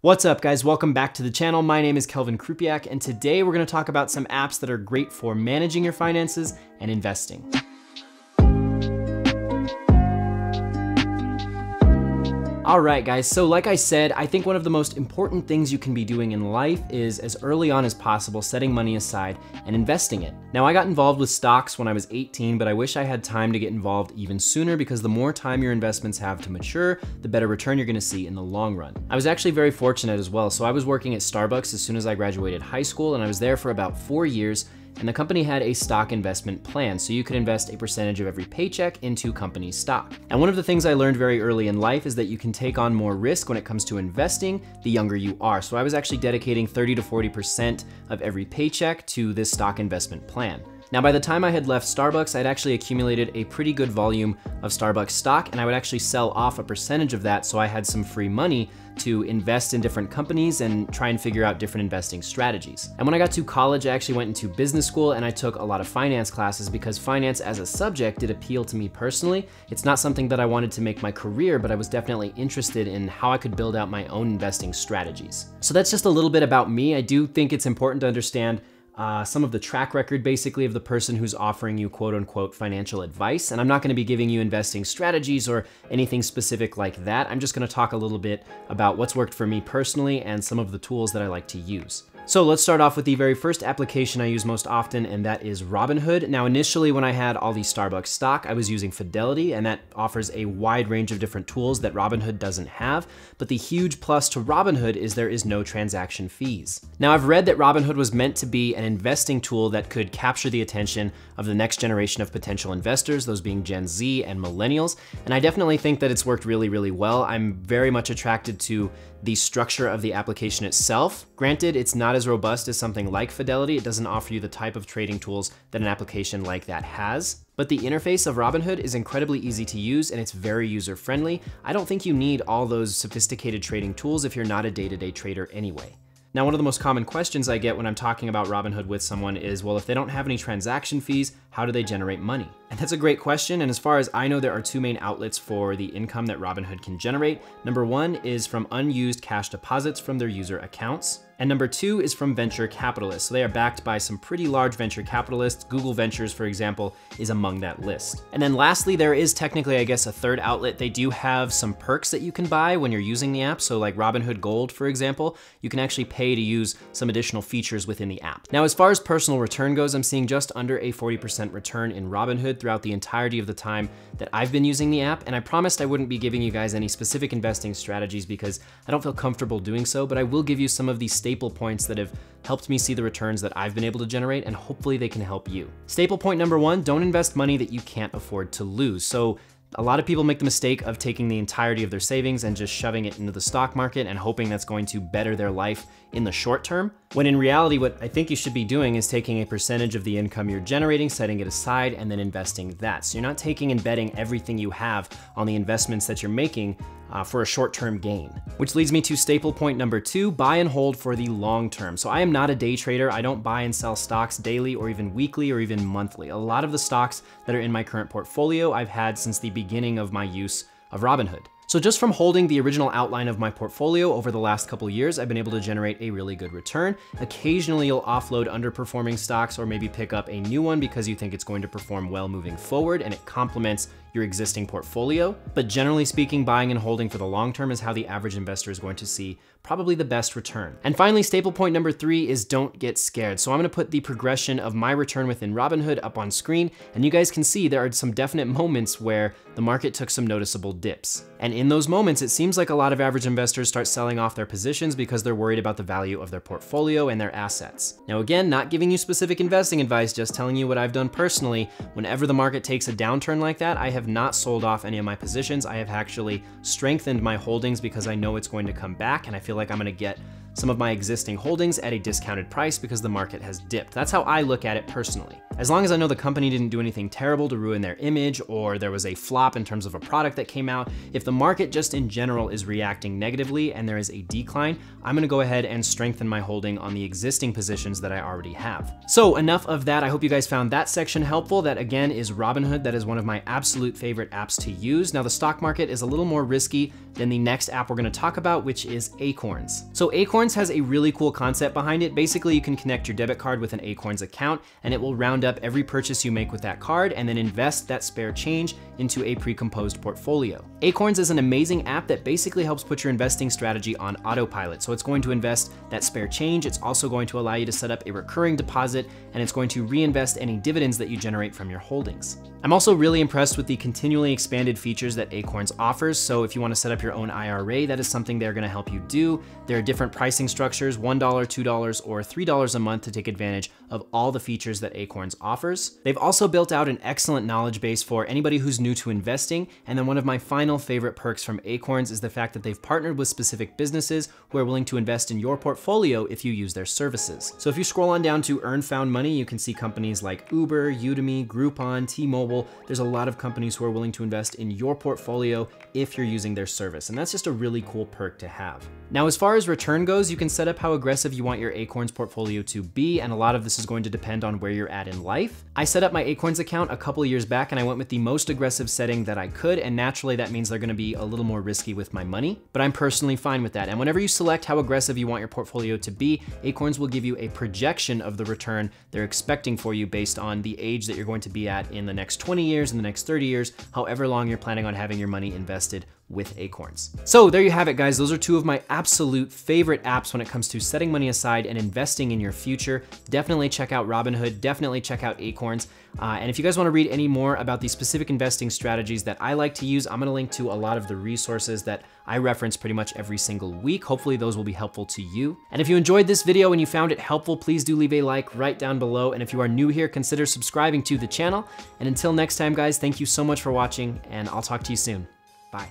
What's up guys, welcome back to the channel. My name is Kelvin Krupiak, and today we're gonna talk about some apps that are great for managing your finances and investing. All right guys, so like I said, I think one of the most important things you can be doing in life is as early on as possible setting money aside and investing it. Now I got involved with stocks when I was 18, but I wish I had time to get involved even sooner because the more time your investments have to mature, the better return you're gonna see in the long run. I was actually very fortunate as well. So I was working at Starbucks as soon as I graduated high school, and I was there for about 4 years. And the company had a stock investment plan, so you could invest a percentage of every paycheck into company stock. And one of the things I learned very early in life is that you can take on more risk when it comes to investing the younger you are. So I was actually dedicating 30 to 40% of every paycheck to this stock investment plan. Now, by the time I had left Starbucks, I'd actually accumulated a pretty good volume of Starbucks stock, and I would actually sell off a percentage of that so I had some free money to invest in different companies and try and figure out different investing strategies. And when I got to college, I actually went into business school and I took a lot of finance classes because finance as a subject did appeal to me personally. It's not something that I wanted to make my career, but I was definitely interested in how I could build out my own investing strategies. So that's just a little bit about me. I do think it's important to understand some of the track record basically of the person who's offering you quote unquote financial advice. And I'm not gonna be giving you investing strategies or anything specific like that. I'm just gonna talk a little bit about what's worked for me personally and some of the tools that I like to use. So let's start off with the very first application I use most often, and that is Robinhood. Now, initially when I had all the Starbucks stock, I was using Fidelity, and that offers a wide range of different tools that Robinhood doesn't have. But the huge plus to Robinhood is there is no transaction fees. Now, I've read that Robinhood was meant to be an investing tool that could capture the attention of the next generation of potential investors, those being Gen Z and millennials. And I definitely think that it's worked really, really well. I'm very much attracted to the structure of the application itself. Granted, it's not as robust as something like Fidelity. It doesn't offer you the type of trading tools that an application like that has. But the interface of Robinhood is incredibly easy to use and it's very user-friendly. I don't think you need all those sophisticated trading tools if you're not a day-to-day trader anyway. Now, one of the most common questions I get when I'm talking about Robinhood with someone is, well, if they don't have any transaction fees, how do they generate money? And that's a great question. And as far as I know, there are two main outlets for the income that Robinhood can generate. Number one is from unused cash deposits from their user accounts. And number two is from venture capitalists. So they are backed by some pretty large venture capitalists. Google Ventures, for example, is among that list. And then lastly, there is technically, I guess, a third outlet. They do have some perks that you can buy when you're using the app. So like Robinhood Gold, for example, you can actually pay to use some additional features within the app. Now, as far as personal return goes, I'm seeing just under a 40% return in Robinhood throughout the entirety of the time that I've been using the app. And I promised I wouldn't be giving you guys any specific investing strategies because I don't feel comfortable doing so, but I will give you some of these staple points that have helped me see the returns that I've been able to generate, and hopefully they can help you. Staple point number one, don't invest money that you can't afford to lose. So a lot of people make the mistake of taking the entirety of their savings and just shoving it into the stock market and hoping that's going to better their life in the short term, when in reality, what I think you should be doing is taking a percentage of the income you're generating, setting it aside, and then investing that. So you're not taking and betting everything you have on the investments that you're making for a short-term gain. Which leads me to staple point number two, buy and hold for the long term. So I am not a day trader. I don't buy and sell stocks daily or even weekly or even monthly. A lot of the stocks that are in my current portfolio I've had since the beginning of my use of Robinhood. So just from holding the original outline of my portfolio over the last couple years, I've been able to generate a really good return. Occasionally you'll offload underperforming stocks or maybe pick up a new one because you think it's going to perform well moving forward and it complements your existing portfolio. But generally speaking, buying and holding for the long term is how the average investor is going to see probably the best return. And finally, staple point number three is don't get scared. So I'm gonna put the progression of my return within Robinhood up on screen, and you guys can see there are some definite moments where the market took some noticeable dips. And in those moments, it seems like a lot of average investors start selling off their positions because they're worried about the value of their portfolio and their assets. Now again, not giving you specific investing advice, just telling you what I've done personally. Whenever the market takes a downturn like that, I have not sold off any of my positions. I have actually strengthened my holdings because I know it's going to come back, and I feel like I'm gonna get some of my existing holdings at a discounted price because the market has dipped. That's how I look at it personally. As long as I know the company didn't do anything terrible to ruin their image, or there was a flop in terms of a product that came out, if the market just in general is reacting negatively and there is a decline, I'm gonna go ahead and strengthen my holding on the existing positions that I already have. So enough of that. I hope you guys found that section helpful. That again is Robinhood. That is one of my absolute favorite apps to use. Now the stock market is a little more risky than the next app we're gonna talk about, which is Acorns. So Acorns has a really cool concept behind it. Basically, you can connect your debit card with an Acorns account and it will round up every purchase you make with that card and then invest that spare change into a pre-composed portfolio. Acorns is an amazing app that basically helps put your investing strategy on autopilot. So it's going to invest that spare change. It's also going to allow you to set up a recurring deposit, and it's going to reinvest any dividends that you generate from your holdings. I'm also really impressed with the continually expanded features that Acorns offers. So if you want to set up your own IRA, that is something they're going to help you do. There are different pricing structures, $1, $2, or $3 a month to take advantage of all the features that Acorns offers. They've also built out an excellent knowledge base for anybody who's new to investing. And then one of my final favorite perks from Acorns is the fact that they've partnered with specific businesses who are willing to invest in your portfolio if you use their services. So if you scroll on down to Earn Found Money, you can see companies like Uber, Udemy, Groupon, T-Mobile. There's a lot of companies who are willing to invest in your portfolio if you're using their service. And that's just a really cool perk to have. Now, as far as return goes, you can set up how aggressive you want your Acorns portfolio to be. And a lot of this is going to depend on where you're at in life. I set up my Acorns account a couple of years back and I went with the most aggressive setting that I could. And naturally that means they're going to be a little more risky with my money, but I'm personally fine with that. And whenever you select how aggressive you want your portfolio to be, Acorns will give you a projection of the return they're expecting for you based on the age that you're going to be at in the next 20 years, in the next 30 years, however long you're planning on having your money invested with Acorns. So there you have it, guys. Those are two of my absolute favorite apps when it comes to setting money aside and investing in your future. Definitely check out Robinhood, definitely check out Acorns. And if you guys wanna read any more about the specific investing strategies that I like to use, I'm gonna link to a lot of the resources that I reference pretty much every single week. Hopefully those will be helpful to you. And if you enjoyed this video and you found it helpful, please do leave a like right down below. And if you are new here, consider subscribing to the channel. And until next time, guys, thank you so much for watching and I'll talk to you soon. Bye.